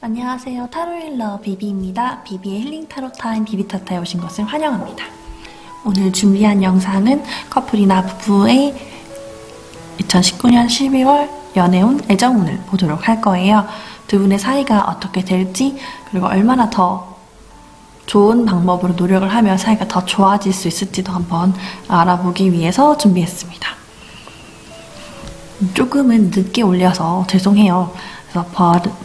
안녕하세요. 타로힐러 비비입니다. 비비의 힐링 타로 타임 비비타타에 오신 것을 환영합니다. 오늘 준비한 영상은 커플이나 부부의 2019년 12월 연애운, 애정운을 보도록 할 거예요. 두 분의 사이가 어떻게 될지, 그리고 얼마나 더 좋은 방법으로 노력을 하면 사이가 더 좋아질 수 있을지도 한번 알아보기 위해서 준비했습니다. 조금은 늦게 올려서 죄송해요. 그래서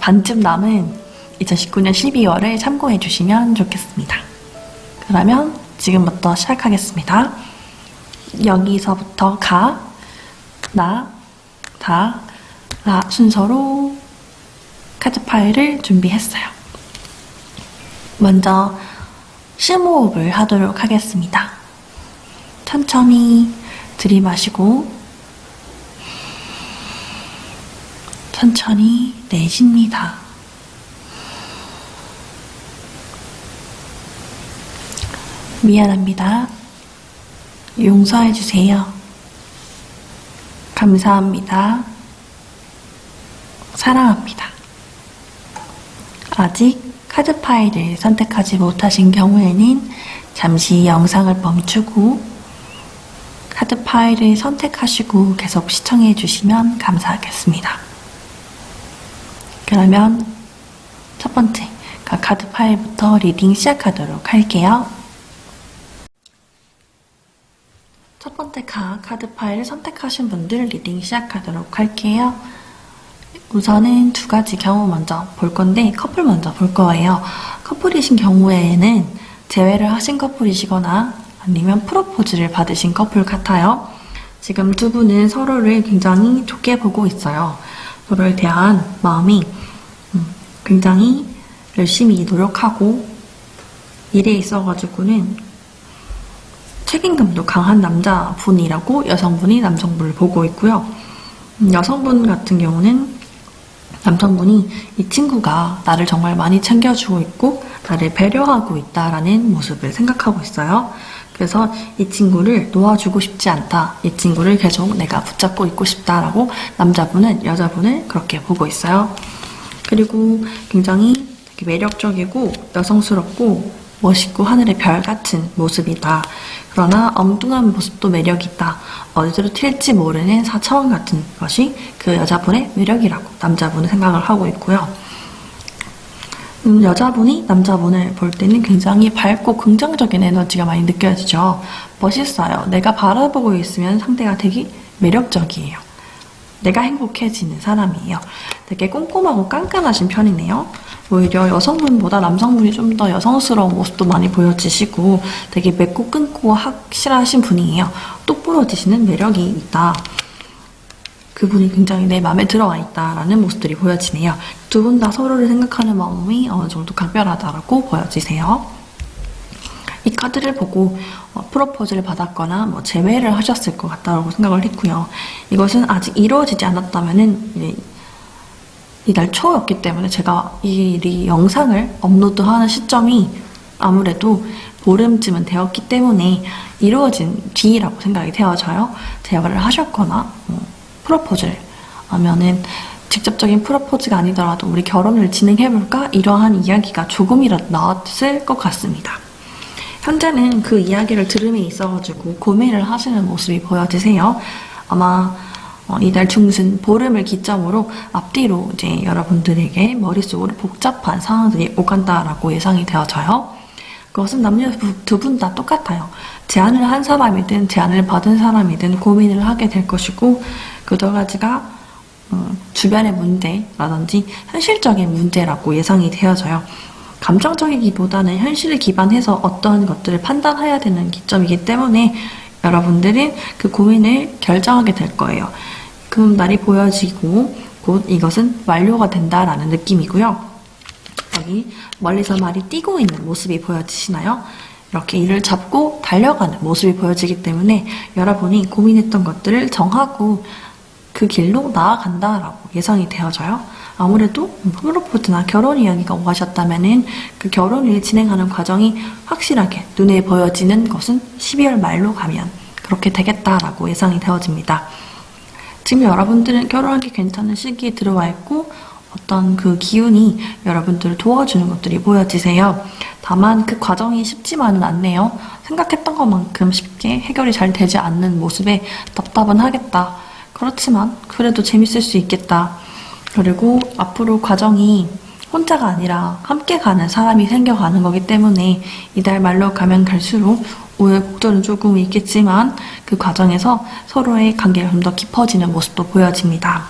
반쯤 남은 2019년 12월을 참고해 주시면 좋겠습니다. 그러면 지금부터 시작하겠습니다. 여기서부터 가, 나, 다, 라 순서로 카드 파일을 준비했어요. 먼저 심호흡을 하도록 하겠습니다. 천천히 들이마시고 천천히 내쉽니다. 미안합니다. 용서해주세요. 감사합니다. 사랑합니다. 아직 카드 파일을 선택하지 못하신 경우에는 잠시 영상을 멈추고 카드 파일을 선택하시고 계속 시청해 주시면 감사하겠습니다. 그러면 첫 번째 카드 파일부터 리딩 시작하도록 할게요. 첫 번째 카드 파일을 선택하신 분들 리딩 시작하도록 할게요. 우선은 두 가지 경우 먼저 볼 건데 커플 먼저 볼 거예요. 커플이신 경우에는 재회를 하신 커플이시거나 아니면 프로포즈를 받으신 커플 같아요. 지금 두 분은 서로를 굉장히 좋게 보고 있어요. 서로에 대한 마음이 굉장히 열심히 노력하고 일에 있어가지고는 책임감도 강한 남자분이라고 여성분이 남성분을 보고 있고요. 여성분 같은 경우는 남성분이 이 친구가 나를 정말 많이 챙겨주고 있고 나를 배려하고 있다라는 모습을 생각하고 있어요. 그래서 이 친구를 놓아주고 싶지 않다. 이 친구를 계속 내가 붙잡고 있고 싶다라고 남자분은 여자분을 그렇게 보고 있어요. 그리고 굉장히 되게 매력적이고 여성스럽고 멋있고 하늘의 별 같은 모습이다. 그러나 엉뚱한 모습도 매력있다. 어디로 튈지 모르는 사차원 같은 것이 그 여자분의 매력이라고 남자분은 생각을 하고 있고요. 여자분이 남자분을 볼 때는 굉장히 밝고 긍정적인 에너지가 많이 느껴지죠. 멋있어요. 내가 바라보고 있으면 상대가 되게 매력적이에요. 내가 행복해지는 사람이에요. 되게 꼼꼼하고 깐깐하신 편이네요. 오히려 여성분보다 남성분이 좀 더 여성스러운 모습도 많이 보여지시고 되게 맺고 끊고 확실하신 분이에요. 똑부러지시는 매력이 있다. 그분이 굉장히 내 마음에 들어와 있다라는 모습들이 보여지네요. 두 분 다 서로를 생각하는 마음이 어느 정도 각별하다라고 보여지세요. 이 카드를 보고 프로포즈를 받았거나 재회를 하셨을 것 같다고 생각을 했고요. 이것은 아직 이루어지지 않았다면은 이달 초였기 때문에 제가 이 영상을 업로드하는 시점이 아무래도 보름쯤은 되었기 때문에 이루어진 뒤라고 생각이 되어져요. 재회를 하셨거나 프로포즈를 하면은 직접적인 프로포즈가 아니더라도 우리 결혼을 진행해볼까? 이러한 이야기가 조금이라도 나왔을 것 같습니다. 현재는 그 이야기를 들음에 있어가지고 고민을 하시는 모습이 보여지세요. 아마 이달 중순 보름을 기점으로 앞뒤로 이제 여러분들에게 머릿속으로 복잡한 상황들이 오간다라고 예상이 되어져요. 그것은 남녀 두 분 다 똑같아요. 제안을 한 사람이든 제안을 받은 사람이든 고민을 하게 될 것이고 그 두 가지가 주변의 문제라든지 현실적인 문제라고 예상이 되어져요. 감정적이기보다는 현실을 기반해서 어떤 것들을 판단해야 되는 기점이기 때문에 여러분들은 그 고민을 결정하게 될 거예요. 그 날이 보여지고 곧 이것은 완료가 된다라는 느낌이고요. 여기 멀리서 말이 뛰고 있는 모습이 보여지시나요? 이렇게 이를 잡고 달려가는 모습이 보여지기 때문에 여러분이 고민했던 것들을 정하고 그 길로 나아간다라고 예상이 되어져요. 아무래도 프로포즈나 결혼 이야기가 오가셨다면은 그 결혼을 진행하는 과정이 확실하게 눈에 보여지는 것은 12월 말로 가면 그렇게 되겠다라고 예상이 되어집니다. 지금 여러분들은 결혼하기 괜찮은 시기에 들어와 있고 어떤 그 기운이 여러분들을 도와주는 것들이 보여지세요. 다만 그 과정이 쉽지만은 않네요. 생각했던 것만큼 쉽게 해결이 잘 되지 않는 모습에 답답은 하겠다. 그렇지만 그래도 재밌을 수 있겠다. 그리고 앞으로 과정이 혼자가 아니라 함께 가는 사람이 생겨가는 거기 때문에 이달 말로 가면 갈수록 우여곡절은 조금 있겠지만 그 과정에서 서로의 관계가 좀 더 깊어지는 모습도 보여집니다.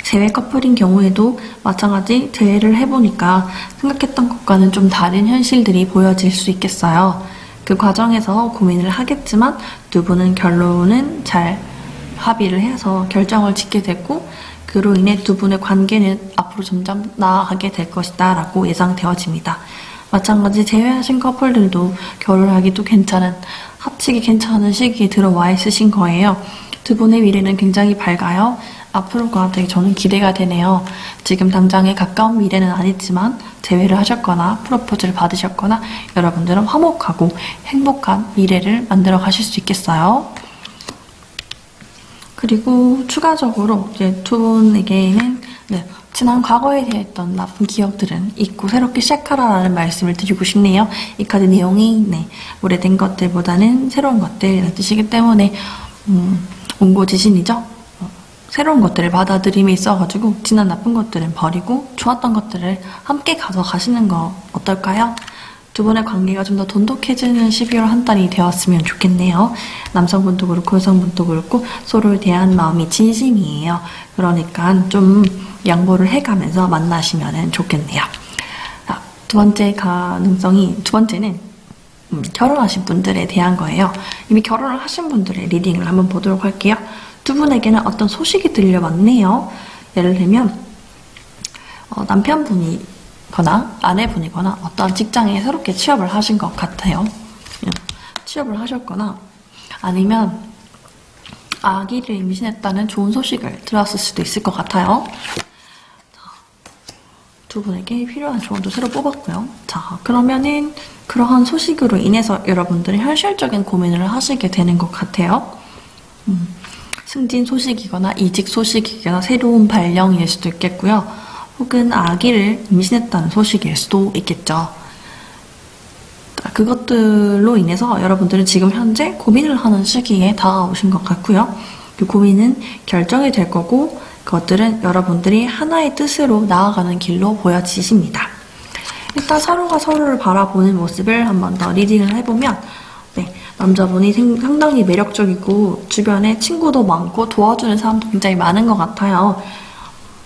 재회 커플인 경우에도 마찬가지 재회를 해보니까 생각했던 것과는 좀 다른 현실들이 보여질 수 있겠어요. 그 과정에서 고민을 하겠지만 두 분은 결론은 잘 합의를 해서 결정을 짓게 됐고 그로 인해 두 분의 관계는 앞으로 점점 나아가게 될 것이다 라고 예상되어집니다. 마찬가지 재회하신 커플들도 결혼하기도 괜찮은, 합치기 괜찮은 시기에 들어와 있으신 거예요. 두 분의 미래는 굉장히 밝아요. 앞으로가 되게 저는 기대가 되네요. 지금 당장의 가까운 미래는 아니지만 재회를 하셨거나 프로포즈를 받으셨거나 여러분들은 화목하고 행복한 미래를 만들어 가실 수 있겠어요. 그리고 추가적으로 이제 두 분에게는 지난 과거에 대했던 나쁜 기억들은 잊고 새롭게 시작하라라는 말씀을 드리고 싶네요. 이 카드 내용이 오래된 것들보다는 새로운 것들이라는 뜻이기 때문에 온고지신이죠. 새로운 것들을 받아들임에 있어가지고 지난 나쁜 것들은 버리고 좋았던 것들을 함께 가져가시는 거 어떨까요? 두 분의 관계가 좀 더 돈독해지는 12월 한 달이 되었으면 좋겠네요. 남성분도 그렇고 여성분도 그렇고 서로에 대한 마음이 진심이에요. 그러니까 좀 양보를 해가면서 만나시면 좋겠네요. 자, 두 번째는 결혼하신 분들에 대한 거예요. 이미 결혼을 하신 분들의 리딩을 한번 보도록 할게요. 두 분에게는 어떤 소식이 들려왔네요. 예를 들면 남편분이거나 아내분이거나 어떤 직장에 새롭게 취업을 하신 것 같아요. 취업을 하셨거나 아니면 아기를 임신했다는 좋은 소식을 들었을 수도 있을 것 같아요. 두 분에게 필요한 조언도 새로 뽑았고요. 자, 그러면은 그러한 소식으로 인해서 여러분들이 현실적인 고민을 하시게 되는 것 같아요. 승진 소식이거나 이직 소식이거나 새로운 발령일 수도 있겠고요. 혹은 아기를 임신했다는 소식일 수도 있겠죠. 그것들로 인해서 여러분들은 지금 현재 고민을 하는 시기에 다가오신 것 같고요. 그 고민은 결정이 될 거고 그것들은 여러분들이 하나의 뜻으로 나아가는 길로 보여지십니다. 일단 서로가 서로를 바라보는 모습을 한 번 더 리딩을 해보면 남자분이 상당히 매력적이고 주변에 친구도 많고 도와주는 사람도 굉장히 많은 것 같아요.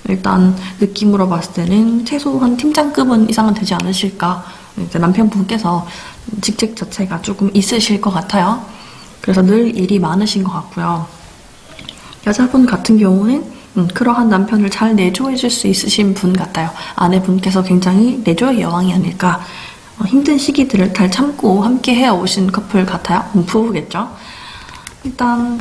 일단 느낌으로 봤을 때는 최소한 팀장급은 이상은 되지 않으실까. 이제 남편분께서 직책 자체가 조금 있으실 것 같아요. 그래서 늘 일이 많으신 것 같고요. 여자분 같은 경우는 그러한 남편을 잘 내조해줄 수 있으신 분 같아요. 아내분께서 굉장히 내조의 여왕이 아닐까. 힘든 시기들을 잘 참고 함께 해오신 커플 같아요. 부부겠죠. 일단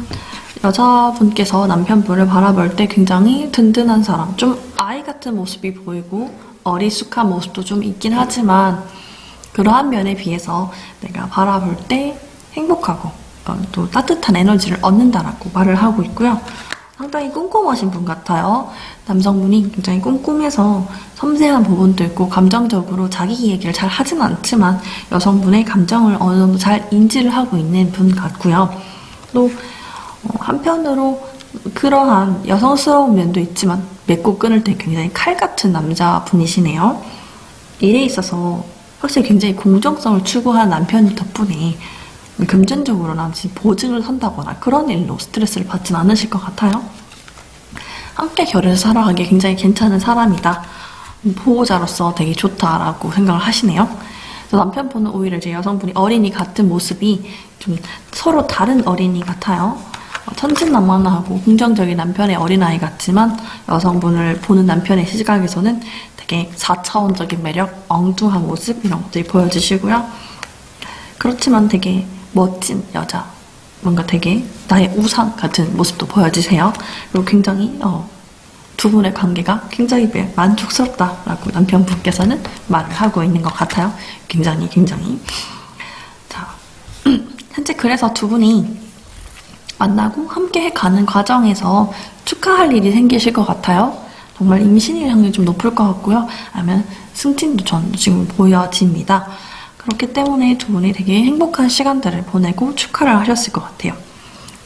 여자분께서 남편분을 바라볼 때 굉장히 든든한 사람, 좀 아이 같은 모습이 보이고 어리숙한 모습도 좀 있긴 하지만 그러한 면에 비해서 내가 바라볼 때 행복하고 또 따뜻한 에너지를 얻는다라고 말을 하고 있고요. 상당히 꼼꼼하신 분 같아요. 남성분이 굉장히 꼼꼼해서 섬세한 부분도 있고 감정적으로 자기 얘기를 잘 하진 않지만 여성분의 감정을 어느 정도 잘 인지를 하고 있는 분 같고요. 또 한편으로 그러한 여성스러운 면도 있지만 맺고 끊을 때 굉장히 칼 같은 남자분이시네요. 일에 있어서 확실히 굉장히 공정성을 추구하는 남편 덕분에 금전적으로나 보증을 선다거나 그런 일로 스트레스를 받진 않으실 것 같아요. 함께 결혼해서 살아가기 굉장히 괜찮은 사람이다. 보호자로서 되게 좋다라고 생각을 하시네요. 남편분은 오히려 이제 여성분이 어린이 같은 모습이 좀 서로 다른 어린이 같아요. 천진난만하고 긍정적인 남편의 어린아이 같지만 여성분을 보는 남편의 시각에서는 되게 4차원적인 매력, 엉뚱한 모습 이런 것들이 보여지시고요. 그렇지만 되게 멋진 여자, 뭔가 되게 나의 우상 같은 모습도 보여지세요. 그리고 굉장히 두 분의 관계가 굉장히 만족스럽다라고 남편분께서는 말을 하고 있는 것 같아요. 굉장히 자, 현재 그래서 두 분이 만나고 함께 가는 과정에서 축하할 일이 생기실 것 같아요. 정말 임신일 확률이 좀 높을 것 같고요. 아니면 승진도 전 지금 보여집니다. 그렇기 때문에 두 분이 되게 행복한 시간들을 보내고 축하를 하셨을 것 같아요.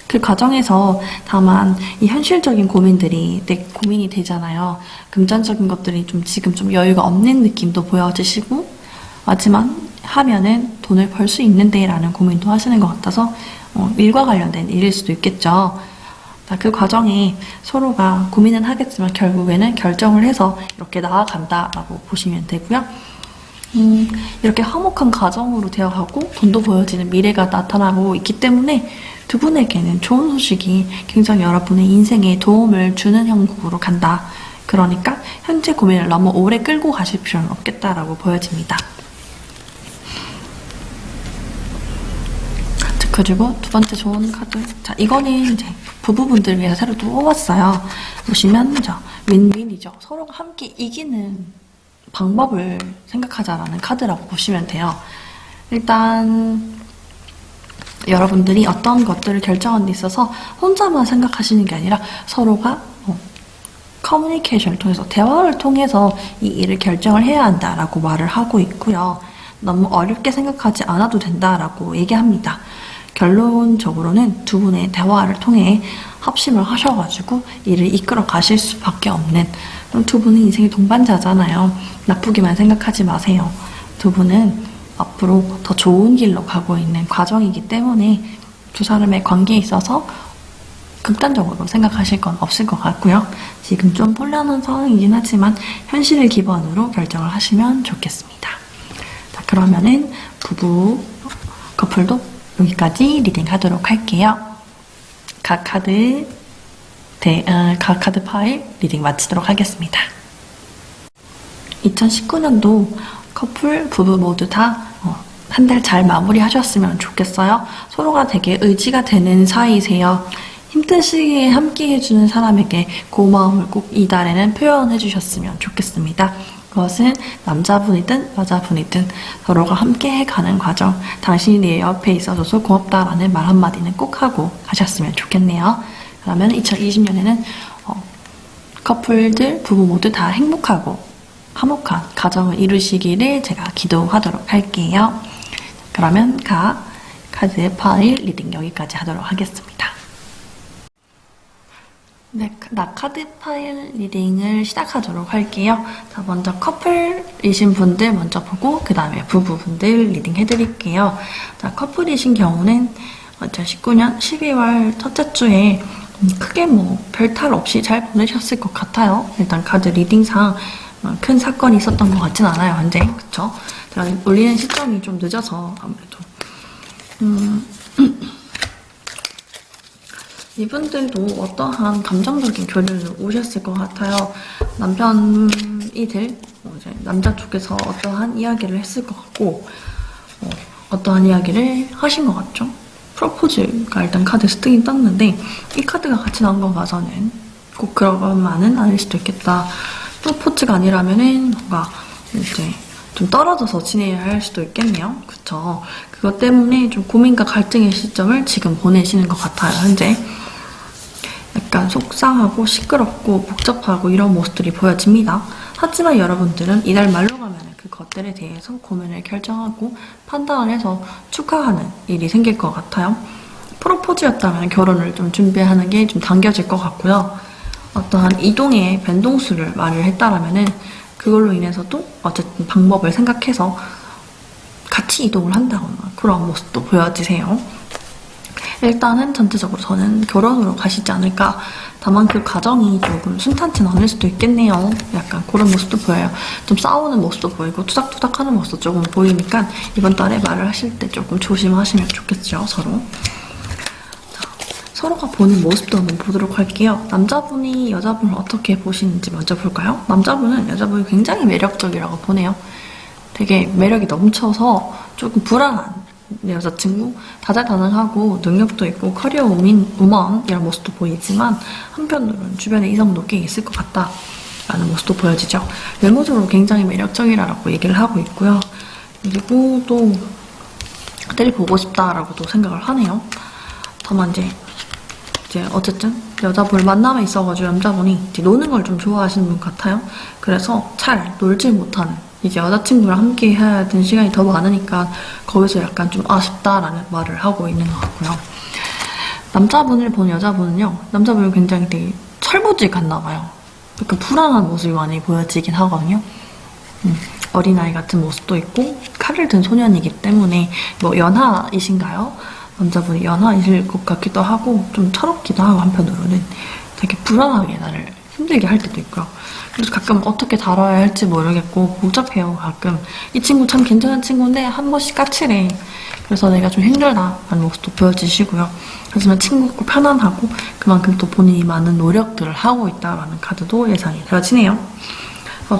그 과정에서 다만 이 현실적인 고민들이 고민이 되잖아요. 금전적인 것들이 좀 지금 좀 여유가 없는 느낌도 보여지시고, 하지만 하면은 돈을 벌 수 있는데 라는 고민도 하시는 것 같아서 일과 관련된 일일 수도 있겠죠. 그 과정에 서로가 고민은 하겠지만 결국에는 결정을 해서 이렇게 나아간다라고 보시면 되고요. 이렇게 화목한 가정으로 되어가고 돈도 보여지는 미래가 나타나고 있기 때문에 두 분에게는 좋은 소식이 굉장히 여러분의 인생에 도움을 주는 형국으로 간다. 그러니까 현재 고민을 너무 오래 끌고 가실 필요는 없겠다라고 보여집니다. 그리고 두 번째 좋은 카드. 자, 이거는 이제 부부분들을 위해서 새로 또 뽑았어요. 보시면, 윈윈이죠. 서로가 함께 이기는 방법을 생각하자라는 카드라고 보시면 돼요. 일단, 여러분들이 어떤 것들을 결정하는 데 있어서 혼자만 생각하시는 게 아니라 서로가 커뮤니케이션을 통해서, 대화를 통해서 이 일을 결정을 해야 한다라고 말을 하고 있고요. 너무 어렵게 생각하지 않아도 된다라고 얘기합니다. 결론적으로는 두 분의 대화를 통해 합심을 하셔가지고 일을 이끌어 가실 수밖에 없는, 두 분은 인생의 동반자잖아요. 나쁘게만 생각하지 마세요. 두 분은 앞으로 더 좋은 길로 가고 있는 과정이기 때문에 두 사람의 관계에 있어서 극단적으로 생각하실 건 없을 것 같고요. 지금 좀 혼란한 상황이긴 하지만 현실을 기반으로 결정을 하시면 좋겠습니다. 자, 그러면은 부부 커플도 여기까지 리딩하도록 할게요. 각 카드 파일 리딩 마치도록 하겠습니다. 2019년도 커플, 부부 모두 다 한 달 잘 마무리하셨으면 좋겠어요. 서로가 되게 의지가 되는 사이세요. 힘든 시기에 함께 해주는 사람에게 고마움을 꼭 이 달에는 표현해 주셨으면 좋겠습니다. 그것은 남자분이든 여자분이든 서로가 함께 해가는 과정, 당신이 내 옆에 있어줘서 고맙다라는 말 한마디는 꼭 하고 가셨으면 좋겠네요. 그러면 2020년에는 커플들, 부부 모두 다 행복하고 화목한 가정을 이루시기를 제가 기도하도록 할게요. 그러면 각 카드 파일 리딩 여기까지 하도록 하겠습니다. 네, 카드 파일 리딩을 시작하도록 할게요. 자, 먼저 커플이신 분들 먼저 보고 그 다음에 부부분들 리딩 해드릴게요. 자, 커플이신 경우는 2019년 12월 첫째 주에 크게 별탈 없이 잘 보내셨을 것 같아요. 일단 카드 리딩상 큰 사건이 있었던 것 같진 않아요, 현재. 그쵸? 제가 올리는 시점이 좀 늦어서 아무래도. 이분들도 어떠한 감정적인 교류를 오셨을 것 같아요. 남편이들, 남자 쪽에서 어떠한 이야기를 했을 것 같고, 어떠한 이야기를 하신 것 같죠? 프로포즈가 일단 카드에서 뜨긴 떴는데, 이 카드가 같이 나온 거 봐서는 꼭 그런만은 아닐 수도 있겠다. 프로포즈가 아니라면은 뭔가 이제 좀 떨어져서 지내야 할 수도 있겠네요. 그쵸? 그것 때문에 좀 고민과 갈등의 시점을 지금 보내시는 것 같아요, 현재. 약간 속상하고 시끄럽고 복잡하고 이런 모습들이 보여집니다. 하지만 여러분들은 이달 말로 가면 그것들에 대해서 고민을 결정하고 판단을 해서 축하하는 일이 생길 것 같아요. 프로포즈였다면 결혼을 좀 준비하는 게 좀 당겨질 것 같고요. 어떠한 이동의 변동수를 말을 했다라면은 그걸로 인해서도 어쨌든 방법을 생각해서 같이 이동을 한다거나 그런 모습도 보여지세요. 일단은 전체적으로 저는 결혼으로 가시지 않을까. 다만 그 과정이 조금 순탄치는 않을 수도 있겠네요. 약간 그런 모습도 보여요. 좀 싸우는 모습도 보이고 투닥투닥하는 모습도 조금 보이니까 이번 달에 말을 하실 때 조금 조심하시면 좋겠죠, 서로. 서로가 보는 모습도 한번 보도록 할게요. 남자분이 여자분을 어떻게 보시는지 먼저 볼까요? 남자분은 여자분이 굉장히 매력적이라고 보네요. 되게 매력이 넘쳐서 조금 불안한 여자친구, 다재다능하고 능력도 있고 커리어 우먼 이런 모습도 보이지만 한편으로는 주변에 이성도 꽤 있을 것 같다라는 모습도 보여지죠. 외모적으로 굉장히 매력적이라고 얘기를 하고 있고요. 그리고 또 그들이 보고 싶다라고도 생각을 하네요. 다만 이제 어쨌든 여자분을 만남에 있어가지고 남자분이 이제 노는 걸 좀 좋아하시는 분 같아요. 그래서 잘 놀지 못하는, 이제 여자친구랑 함께 해야 되는 시간이 더 많으니까 거기서 약간 좀 아쉽다라는 말을 하고 있는 것 같고요. 남자분을 본 여자분은요, 남자분이 굉장히 되게 철부지 같나 봐요. 약간 불안한 모습이 많이 보여지긴 하거든요. 어린아이 같은 모습도 있고 칼을 든 소년이기 때문에 뭐 연하이신가요? 남자분이 연하이실 것 같기도 하고 좀 철없기도 하고, 한편으로는 되게 불안하게 나를 힘들게 할 때도 있고요. 그래서 가끔 어떻게 다뤄야 할지 모르겠고 복잡해요. 가끔 이 친구 참 괜찮은 친구인데 한 번씩 까칠해. 그래서 내가 좀 힘들다라는 모습도 보여지시고요. 하지만 친구고 편안하고 그만큼 또 본인이 많은 노력들을 하고 있다라는 카드도 예상이 되어지네요.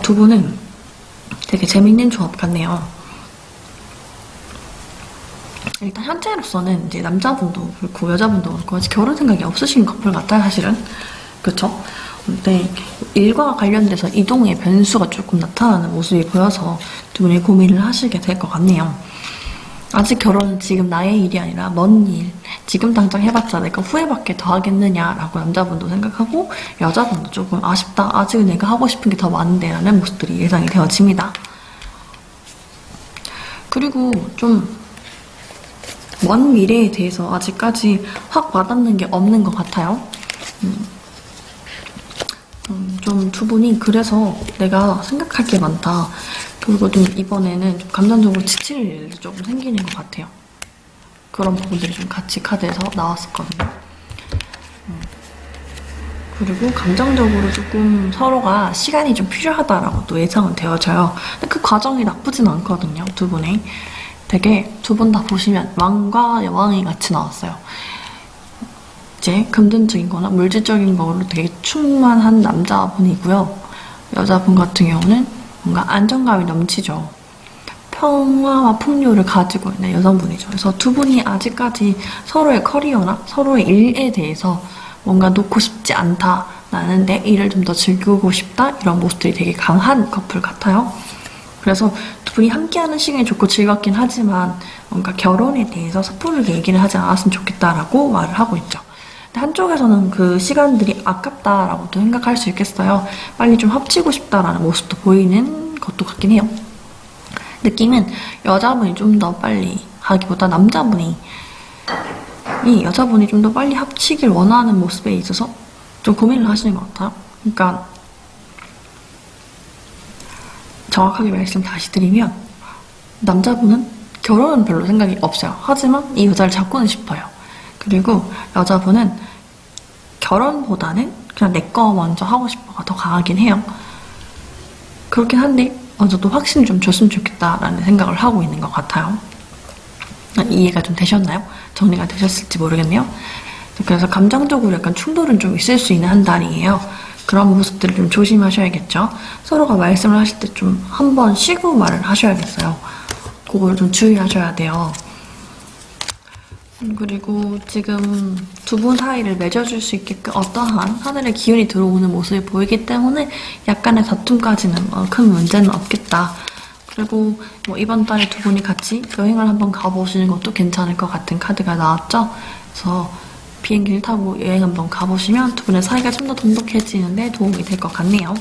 두 분은 되게 재밌는 조합 같네요. 일단 현재로서는 이제 남자분도 그렇고 여자분도 그렇고 아직 결혼 생각이 없으신 커플 같아요, 사실은. 그쵸? 근데 일과 관련돼서 이동의 변수가 조금 나타나는 모습이 보여서 두 분이 고민을 하시게 될 것 같네요. 아직 결혼은 지금 나의 일이 아니라 먼 일, 지금 당장 해봤자 내가 후회밖에 더 하겠느냐라고 남자분도 생각하고, 여자분도 조금 아쉽다, 아직 내가 하고 싶은 게 더 많은데 라는 모습들이 예상이 되어집니다. 그리고 좀 먼 미래에 대해서 아직까지 확 와닿는 게 없는 것 같아요. 좀 두 분이 그래서 내가 생각할 게 많다, 그리고 좀 이번에는 좀 감정적으로 지칠 일도 조금 생기는 것 같아요. 그런 부분들이 좀 같이 카드에서 나왔었거든요. 그리고 감정적으로 조금 서로가 시간이 좀 필요하다라고 또 예상은 되어져요. 근데 그 과정이 나쁘진 않거든요, 두 분이. 되게 두 분 다 보시면 왕과 여왕이 같이 나왔어요. 이제 금전적인 거나 물질적인 거로 되게 충만한 남자분이고요. 여자분 같은 경우는 뭔가 안정감이 넘치죠. 평화와 풍요를 가지고 있는 여성분이죠. 그래서 두 분이 아직까지 서로의 커리어나 서로의 일에 대해서 뭔가 놓고 싶지 않다, 나는 내 일을 좀 더 즐기고 싶다, 이런 모습들이 되게 강한 커플 같아요. 그래서 두 분이 함께하는 시간이 좋고 즐겁긴 하지만 뭔가 결혼에 대해서 섣부르게 얘기를 하지 않았으면 좋겠다라고 말을 하고 있죠. 근데 한쪽에서는 그 시간들이 아깝다라고 또 생각할 수 있겠어요. 빨리 좀 합치고 싶다라는 모습도 보이는 것도 같긴 해요. 느낌은 여자분이 좀 더 빨리 하기보다 남자분이, 이 여자분이 좀 더 빨리 합치길 원하는 모습에 있어서 좀 고민을 하시는 것 같아요. 그러니까 정확하게 말씀 다시 드리면, 남자분은 결혼은 별로 생각이 없어요. 하지만 이 여자를 잡고는 싶어요. 그리고 여자분은 결혼보다는 그냥 내 거 먼저 하고 싶어가 더 강하긴 해요. 그렇긴 한데 저도 확신을 좀 줬으면 좋겠다라는 생각을 하고 있는 것 같아요. 이해가 좀 되셨나요? 정리가 되셨을지 모르겠네요. 그래서 감정적으로 약간 충돌은 좀 있을 수 있는 한 달이에요. 그런 모습들을 좀 조심하셔야겠죠. 서로가 말씀을 하실 때 좀 한번 쉬고 말을 하셔야겠어요. 그걸 좀 주의하셔야 돼요. 그리고 지금 두 분 사이를 맺어줄 수 있게끔 어떠한 하늘의 기운이 들어오는 모습이 보이기 때문에 약간의 다툼까지는 큰 문제는 없겠다. 그리고 뭐 이번 달에 두 분이 같이 여행을 한번 가보시는 것도 괜찮을 것 같은 카드가 나왔죠. 그래서 비행기를 타고 여행 한번 가보시면 두 분의 사이가 좀 더 돈독해지는데 도움이 될 것 같네요.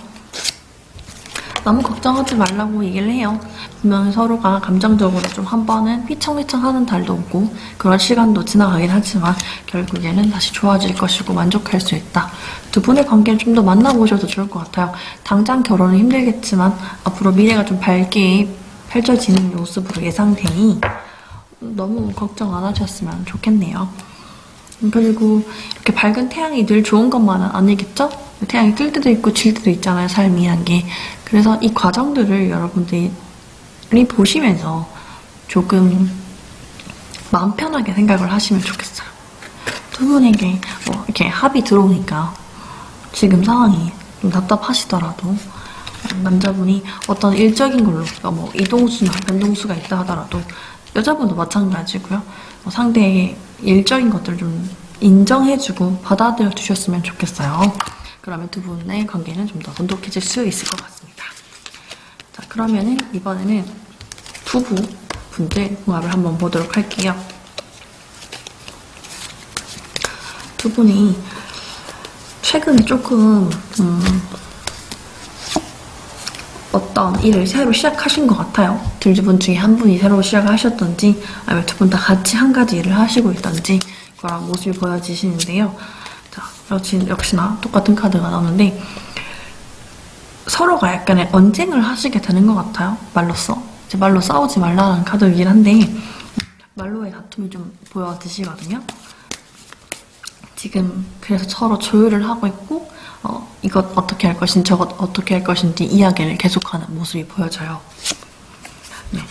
너무 걱정하지 말라고 얘기를 해요. 분명히 서로가 감정적으로 좀 한 번은 휘청휘청하는 달도 오고 그런 시간도 지나가긴 하지만 결국에는 다시 좋아질 것이고 만족할 수 있다. 두 분의 관계를 좀 더 만나보셔도 좋을 것 같아요. 당장 결혼은 힘들겠지만 앞으로 미래가 좀 밝게 펼쳐지는 모습으로 예상되니 너무 걱정 안 하셨으면 좋겠네요. 그리고 이렇게 밝은 태양이 늘 좋은 것만은 아니겠죠? 태양이 뜰 때도 있고 질 때도 있잖아요, 삶이란 게. 그래서 이 과정들을 여러분들이 보시면서 조금 마음 편하게 생각을 하시면 좋겠어요. 두 분에게 이렇게 합이 들어오니까 지금 상황이 좀 답답하시더라도 남자분이 어떤 일적인 걸로 뭐 이동수나 변동수가 있다 하더라도 여자분도 마찬가지고요. 상대의 일적인 것들을 좀 인정해주고 받아들여 주셨으면 좋겠어요. 그러면 두 분의 관계는 좀 더 돈독해질 수 있을 것 같습니다. 자, 그러면은 이번에는 부부 분들 궁합을 한번 보도록 할게요. 두 분이 최근에 조금 어떤 일을 새로 시작하신 것 같아요. 두 분 중에 한 분이 새로 시작을 하셨던지 아니면 두 분 다 같이 한 가지 일을 하시고 있던지 그런 모습이 보여지시는데요. 자, 역시나 똑같은 카드가 나오는데 서로가 약간의 언쟁을 하시게 되는 것 같아요. 말로써. 이제 말로 싸우지 말라는 카드이긴 한데 말로의 다툼이 좀 보여지시거든요. 지금 그래서 서로 조율을 하고 있고 이것 어떻게 할 것인지 저것 어떻게 할 것인지 이야기를 계속하는 모습이 보여져요. 네.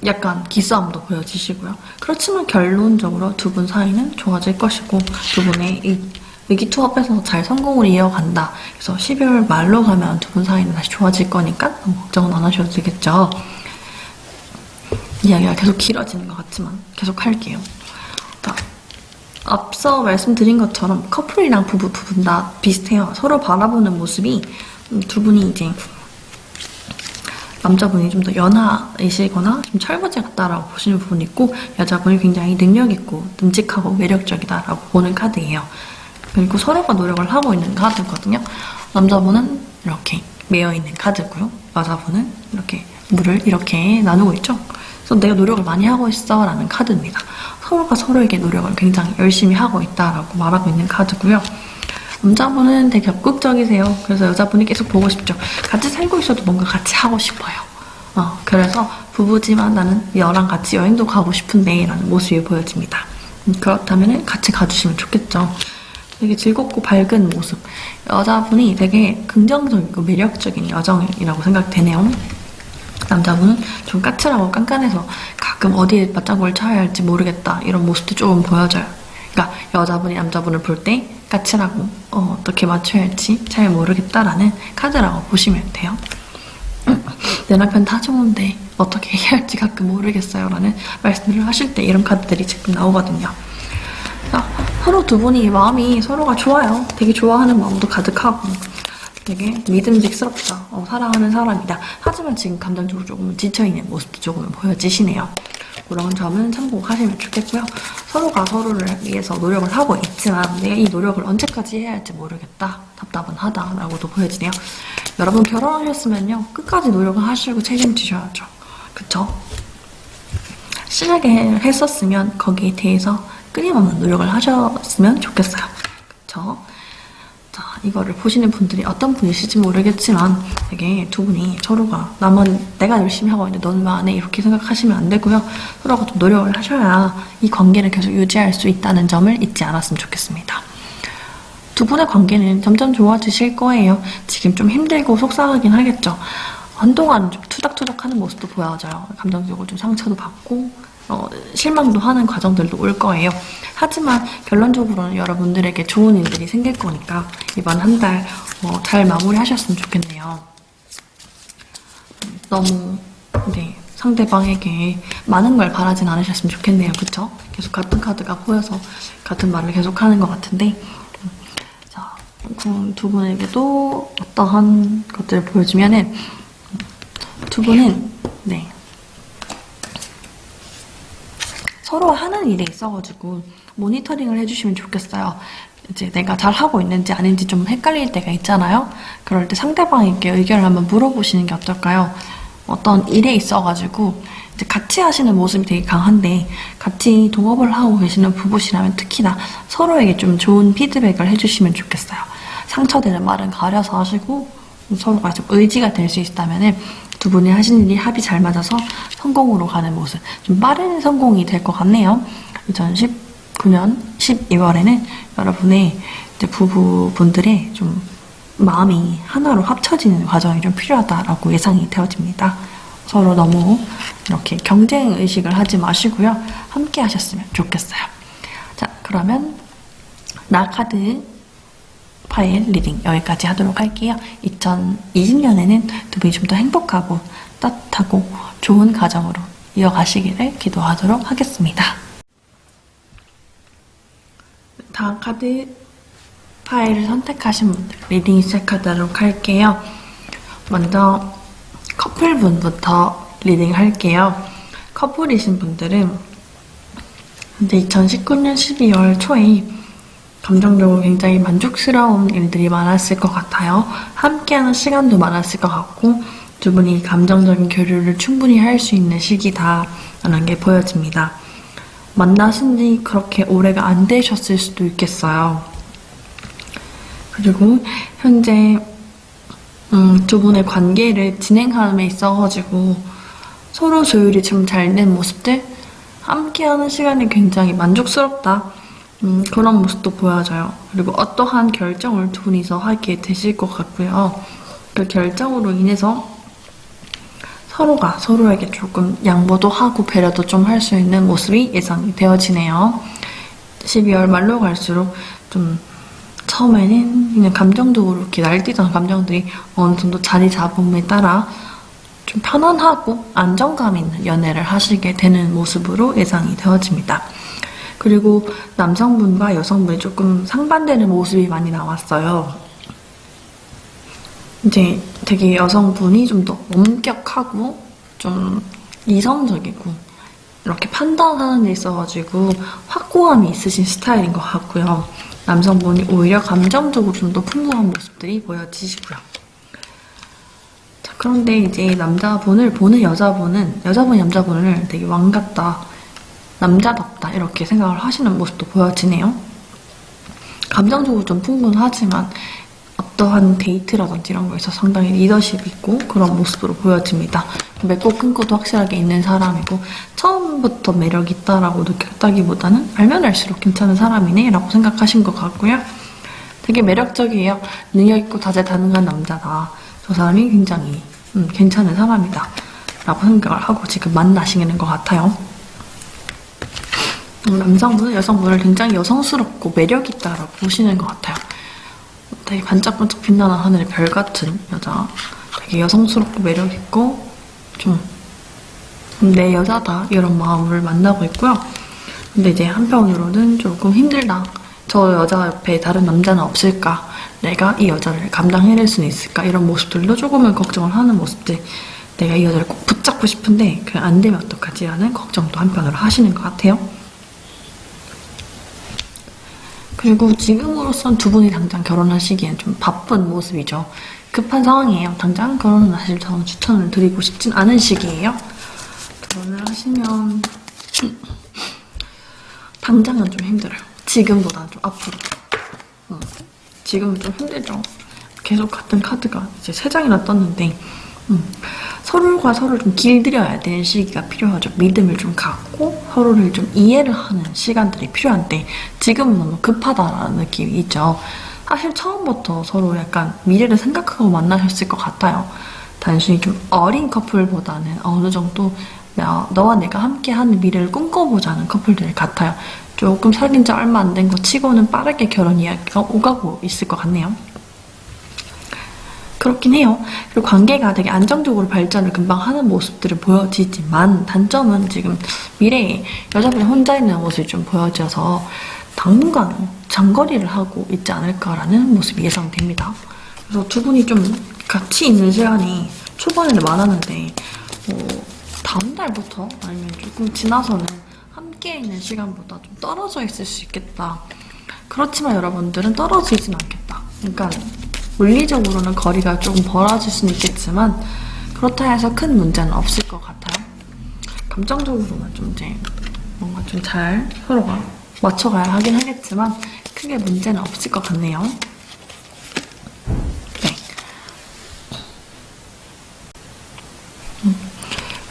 약간 기싸움도 보여지시고요. 그렇지만 결론적으로 두 분 사이는 좋아질 것이고 두 분의 이 의기투합해서 잘 성공을 이어간다. 그래서 12월 말로 가면 두 분 사이는 다시 좋아질 거니까 너무 걱정은 안 하셔도 되겠죠. 이야기가 계속 길어지는 것 같지만 계속 할게요. 자, 앞서 말씀드린 것처럼 커플이랑 부부 두 분 다 비슷해요. 서로 바라보는 모습이 두 분이 이제 남자분이 좀 더 연하이시거나 좀 철부지 같다라고 보시는 부분이 있고 여자분이 굉장히 능력있고 듬직하고 매력적이다라고 보는 카드예요. 그리고 서로가 노력을 하고 있는 카드거든요. 남자분은 이렇게 매여있는 카드고요. 여자분은 이렇게 물을 이렇게 나누고 있죠. 그래서 내가 노력을 많이 하고 있어 라는 카드입니다. 서로가 서로에게 노력을 굉장히 열심히 하고 있다라고 말하고 있는 카드고요. 남자분은 되게 적극적이세요. 그래서 여자분이 계속 보고 싶죠. 같이 살고 있어도 뭔가 같이 하고 싶어요. 그래서 부부지만 나는 너랑 같이 여행도 가고 싶은데 라는 모습이 보여집니다. 그렇다면 같이 가주시면 좋겠죠. 되게 즐겁고 밝은 모습. 여자분이 되게 긍정적이고 매력적인 여정이라고 생각되네요. 남자분은 좀 까칠하고 깐깐해서 가끔 어디에 맞장구를 쳐야 할지 모르겠다 이런 모습도 조금 보여져요. 그러니까 여자분이 남자분을 볼 때 까칠하고 어떻게 맞춰야 할지 잘 모르겠다라는 카드라고 보시면 돼요. 내 남편 다 좋은데 어떻게 해야 할지 가끔 모르겠어요 라는 말씀을 하실 때 이런 카드들이 지금 나오거든요. 서로 두 분이 마음이 서로가 좋아요. 되게 좋아하는 마음도 가득하고 되게 믿음직스럽죠. 사랑하는 사람이다. 하지만 지금 감정적으로 조금 지쳐있는 모습도 조금 보여지시네요. 그런 점은 참고하시면 좋겠고요. 서로가 서로를 위해서 노력을 하고 있지만 내가 이 노력을 언제까지 해야 할지 모르겠다. 답답은 하다라고도 보여지네요. 여러분 결혼하셨으면요. 끝까지 노력을 하시고 책임지셔야죠. 그쵸? 시작을 했었으면 거기에 대해서 끊임없는 노력을 하셨으면 좋겠어요. 그쵸? 자, 이거를 보시는 분들이 어떤 분이실지 모르겠지만 되게 두 분이 서로가 남은 내가 열심히 하고 있는데 너는 왜 안 해? 이렇게 생각하시면 안 되고요. 서로가 좀 노력을 하셔야 이 관계를 계속 유지할 수 있다는 점을 잊지 않았으면 좋겠습니다. 두 분의 관계는 점점 좋아지실 거예요. 지금 좀 힘들고 속상하긴 하겠죠. 한동안 좀 투닥투닥하는 모습도 보여져요. 감정적으로 좀 상처도 받고 실망도 하는 과정들도 올 거예요. 하지만 결론적으로는 여러분들에게 좋은 일들이 생길 거니까 이번 한 달 잘 마무리하셨으면 좋겠네요. 너무 상대방에게 많은 걸 바라진 않으셨으면 좋겠네요. 그쵸? 계속 같은 카드가 보여서 같은 말을 계속 하는 것 같은데 자, 두 분에게도 어떠한 것들을 보여주면은 두 분은 서로 하는 일에 있어가지고 모니터링을 해주시면 좋겠어요. 이제 내가 잘하고 있는지 아닌지 좀 헷갈릴 때가 있잖아요. 그럴 때 상대방에게 의견을 한번 물어보시는 게 어떨까요? 어떤 일에 있어가지고 이제 같이 하시는 모습이 되게 강한데 같이 동업을 하고 계시는 부부시라면 특히나 서로에게 좀 좋은 피드백을 해주시면 좋겠어요. 상처되는 말은 가려서 하시고 서로가 좀 의지가 될 수 있다면은 두 분이 하시는 일이 합이 잘 맞아서 성공으로 가는 모습. 좀 빠른 성공이 될 것 같네요. 2019년 12월에는 여러분의 이제 부부분들의 좀 마음이 하나로 합쳐지는 과정이 좀 필요하다라고 예상이 되어집니다. 서로 너무 이렇게 경쟁 의식을 하지 마시고요. 함께 하셨으면 좋겠어요. 자, 그러면 나 카드 파일 리딩 여기까지 하도록 할게요. 2020년에는 두 분이 좀 더 행복하고 따뜻하고 좋은 가정으로 이어가시기를 기도하도록 하겠습니다. 다음 카드 파일을 선택하신 분들 리딩 시작하도록 할게요. 먼저 커플분부터 리딩 할게요. 커플이신 분들은 이제 2019년 12월 초에 감정적으로 굉장히 만족스러운 일들이 많았을 것 같아요. 함께하는 시간도 많았을 것 같고 두 분이 감정적인 교류를 충분히 할 수 있는 시기다라는 게 보여집니다. 만나신 지 그렇게 오래가 안 되셨을 수도 있겠어요. 그리고 현재 두 분의 관계를 진행함에 있어가지고 서로 조율이 좀 잘 된 모습들, 함께하는 시간이 굉장히 만족스럽다, 그런 모습도 보여져요. 그리고 어떠한 결정을 두 분이서 하게 되실 것 같고요. 그 결정으로 인해서 서로가 서로에게 조금 양보도 하고 배려도 좀 할 수 있는 모습이 예상이 되어지네요. 12월 말로 갈수록 좀 처음에는 그냥 감정적으로 이렇게 날뛰던 감정들이 어느 정도 자리 잡음에 따라 좀 편안하고 안정감 있는 연애를 하시게 되는 모습으로 예상이 되어집니다. 그리고 남성분과 여성분이 조금 상반되는 모습이 많이 나왔어요. 이제 되게 여성분이 좀 더 엄격하고 좀 이성적이고 이렇게 판단하는 데 있어가지고 확고함이 있으신 스타일인 것 같고요. 남성분이 오히려 감정적으로 좀 더 풍부한 모습들이 보여지시고요. 자, 그런데 이제 남자분을 보는 여자분이 남자분을 되게 왕 같다, 남자답다 이렇게 생각을 하시는 모습도 보여지네요. 감정적으로 좀 풍부하지만 어떠한 데이트라든지 이런 거에서 상당히 리더십 있고 그런 모습으로 보여집니다. 맺고 끊고도 확실하게 있는 사람이고 처음부터 매력 있다라고 느꼈다기보다는 알면 알수록 괜찮은 사람이네 라고 생각하신 것 같고요. 되게 매력적이에요. 능력 있고 다재다능한 남자다. 저 사람이 굉장히 괜찮은 사람이다 라고 생각을 하고 지금 만나시는 것 같아요. 남성분은 여성분을 굉장히 여성스럽고 매력있다라고 보시는 것 같아요. 되게 반짝반짝 빛나는 하늘의 별 같은 여자, 되게 여성스럽고 매력있고 좀 내 여자다 이런 마음을 만나고 있고요. 근데 이제 한편으로는 조금 힘들다, 저 여자 옆에 다른 남자는 없을까, 내가 이 여자를 감당해낼 수는 있을까, 이런 모습들도 조금은 걱정을 하는 모습들, 내가 이 여자를 꼭 붙잡고 싶은데 그냥 안 되면 어떡하지 라는 걱정도 한편으로 하시는 것 같아요. 그리고 지금으로선 두 분이 당장 결혼하시기엔 좀 바쁜 모습이죠. 급한 상황이에요. 당장 결혼을 하실 저는 추천을 드리고 싶진 않은 시기예요. 결혼을 하시면 당장은 좀 힘들어요. 지금보다는 좀 앞으로. 지금은 좀 힘들죠. 계속 같은 카드가 이제 3장이나 떴는데 서로가 서로를 좀 길들여야 되는 시기가 필요하죠. 믿음을 좀 갖고 서로를 좀 이해를 하는 시간들이 필요한데 지금은 너무 급하다라는 느낌이 있죠. 사실 처음부터 서로 약간 미래를 생각하고 만나셨을 것 같아요. 단순히 좀 어린 커플보다는 어느 정도 너와 내가 함께하는 미래를 꿈꿔보자는 커플들 같아요. 조금 사귄 지 얼마 안 된 거 치고는 빠르게 결혼 이야기가 오가고 있을 것 같네요. 그렇긴 해요. 그리고 관계가 되게 안정적으로 발전을 금방 하는 모습들을 보여지지만 단점은 지금 미래에 여자분이 혼자 있는 모습이 좀 보여져서 당분간은 장거리를 하고 있지 않을까라는 모습이 예상됩니다. 그래서 두 분이 좀 같이 있는 시간이 초반에는 많았는데 다음 달부터 아니면 조금 지나서는 함께 있는 시간보다 좀 떨어져 있을 수 있겠다. 그렇지만 여러분들은 떨어지진 않겠다. 그러니까 물리적으로는 거리가 조금 벌어질 수는 있겠지만 그렇다 해서 큰 문제는 없을 것 같아요. 감정적으로만 좀 이제 뭔가 좀 잘 서로가 맞춰가야 하긴 하겠지만 크게 문제는 없을 것 같네요. 네.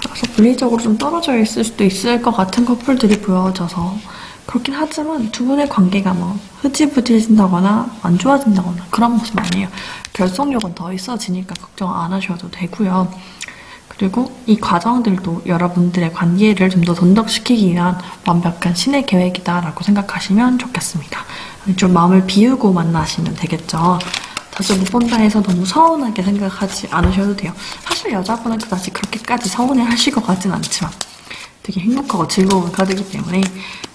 그래서 물리적으로 좀 떨어져 있을 수도 있을 것 같은 커플들이 보여져서 그렇긴 하지만 두 분의 관계가 뭐 흐지부지해진다거나 안 좋아진다거나 그런 모습은 아니에요. 결속력은 더 있어지니까 걱정 안 하셔도 되고요. 그리고 이 과정들도 여러분들의 관계를 좀 더 돈독시키기 위한 완벽한 신의 계획이다라고 생각하시면 좋겠습니다. 좀 마음을 비우고 만나시면 되겠죠. 자주 못 본다 해서 너무 서운하게 생각하지 않으셔도 돼요. 사실 여자분은 그다지 그렇게까지 서운해 하실 것 같진 않지만 되게 행복하고 즐거운 카드이기 때문에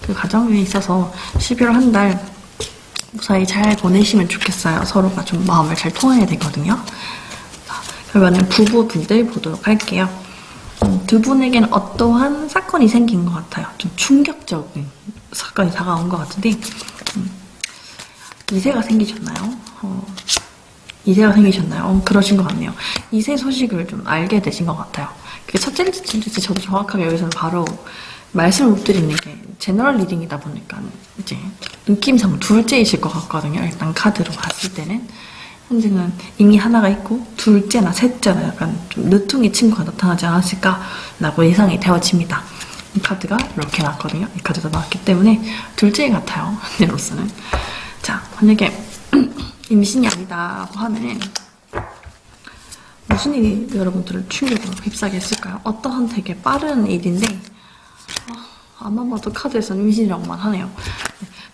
그 과정에 있어서 11월 한 달 무사히 잘 보내시면 좋겠어요. 서로가 좀 마음을 잘 통해야 되거든요. 그러면 부부분들 보도록 할게요. 두 분에게는 어떠한 사건이 생긴 것 같아요. 좀 충격적인 사건이 다가온 것 같은데 이세가 생기셨나요? 이세가 생기셨나요? 그러신 것 같네요. 이세 소식을 좀 알게 되신 것 같아요. 그게 첫째인지 둘째인지 저도 정확하게 여기서는 바로 말씀을 못 드리는 게 제너럴 리딩이다 보니까 이제 느낌상 둘째이실 것 같거든요. 일단 카드로 봤을 때는. 현재는 이미 하나가 있고 둘째나 셋째나 약간 좀 늦둥이 친구가 나타나지 않았을까라고 예상이 되어집니다. 이 카드가 이렇게 나왔거든요. 이 카드가 나왔기 때문에 둘째 같아요. 현재로서는. 자, 만약에 임신이 아니다라고 하면 무슨 일이 여러분들을 충격으로 휩싸게 했을까요? 어떠한 되게 빠른 일인데 아마 봐도 카드에서는 임신이라고만 하네요.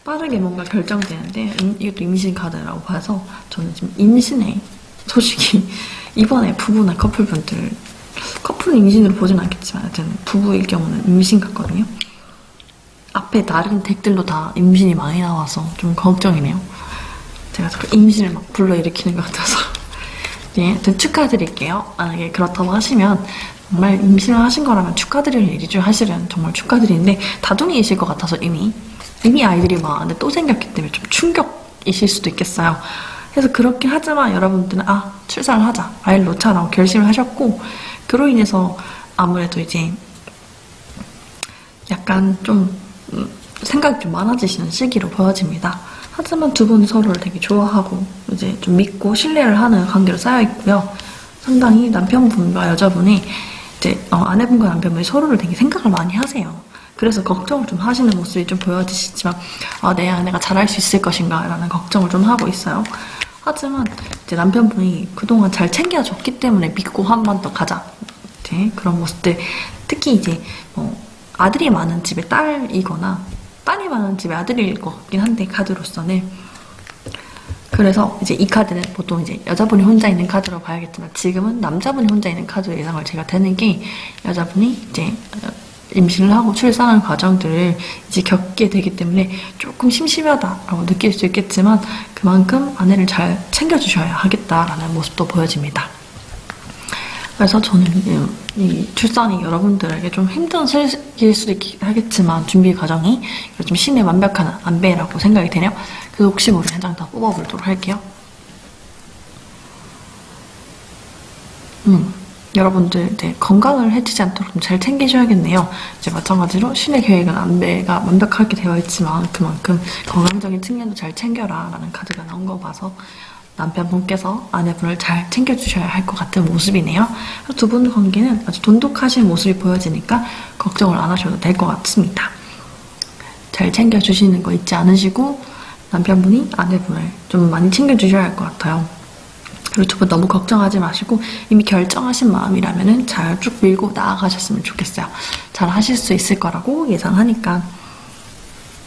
빠르게 뭔가 결정되는데 이것도 임신 카드라고 봐서 저는 지금 임신의 소식이 이번에 부부나 커플분들 커플 임신으로 보진 않겠지만 하여튼 부부일 경우는 임신 같거든요. 앞에 다른 덱들로 다 임신이 많이 나와서 좀 걱정이네요. 제가 자꾸 임신을 막 불러일으키는 것 같아서 네, 하여튼 축하드릴게요. 만약에 그렇다고 하시면 정말 임신을 하신 거라면 축하드릴 일이죠. 사실은 정말 축하드리는데 다둥이이실 것 같아서 이미 아이들이 많은데 또 생겼기 때문에 좀 충격이실 수도 있겠어요. 그래서 그렇긴 하지만 여러분들은 출산을 하자, 아이를 놓자라고 결심을 하셨고 그로 인해서 아무래도 이제 약간 좀 생각이 좀 많아지시는 시기로 보여집니다. 하지만 두 분이 서로를 되게 좋아하고 이제 좀 믿고 신뢰를 하는 관계로 쌓여 있고요. 상당히 남편분과 여자분이 이제 아내분과 남편분이 서로를 되게 생각을 많이 하세요. 그래서 걱정을 좀 하시는 모습이 좀 보여지시지만 내 아내가 잘할 수 있을 것인가 라는 걱정을 좀 하고 있어요. 하지만 이제 남편분이 그동안 잘 챙겨줬기 때문에 믿고 한 번 더 가자 이제 그런 모습들, 특히 이제 아들이 많은 집의 딸이거나 딸이 많은 집의 아들일 것 같긴 한데 카드로서는 그래서 이제 이 카드는 보통 이제 여자분이 혼자 있는 카드로 봐야겠지만 지금은 남자분이 혼자 있는 카드로 예상을 제가 되는 게 여자분이 이제 임신을 하고 출산하는 과정들을 이제 겪게 되기 때문에 조금 심심하다라고 느낄 수 있겠지만 그만큼 아내를 잘 챙겨주셔야 하겠다라는 모습도 보여집니다. 그래서 저는 이 출산이 여러분들에게 좀 힘든 시기일 수도 있긴 하겠지만 준비 과정이 좀 신의 완벽한 안배라고 생각이 되네요. 그래서 혹시 모르니 한 장 더 뽑아보도록 할게요. 여러분들 건강을 해치지 않도록 좀 잘 챙기셔야겠네요. 이제 마찬가지로 신의 계획은 안배가 완벽하게 되어 있지만 그만큼 건강적인 측면도 잘 챙겨라 라는 카드가 나온 거 봐서 남편분께서 아내분을 잘 챙겨주셔야 할 것 같은 모습이네요. 두 분 관계는 아주 돈독하신 모습이 보여지니까 걱정을 안 하셔도 될 것 같습니다. 잘 챙겨주시는 거 잊지 않으시고 남편분이 아내분을 좀 많이 챙겨주셔야 할 것 같아요. 그리고 두 분 너무 걱정하지 마시고 이미 결정하신 마음이라면 잘 쭉 밀고 나아가셨으면 좋겠어요. 잘 하실 수 있을 거라고 예상하니까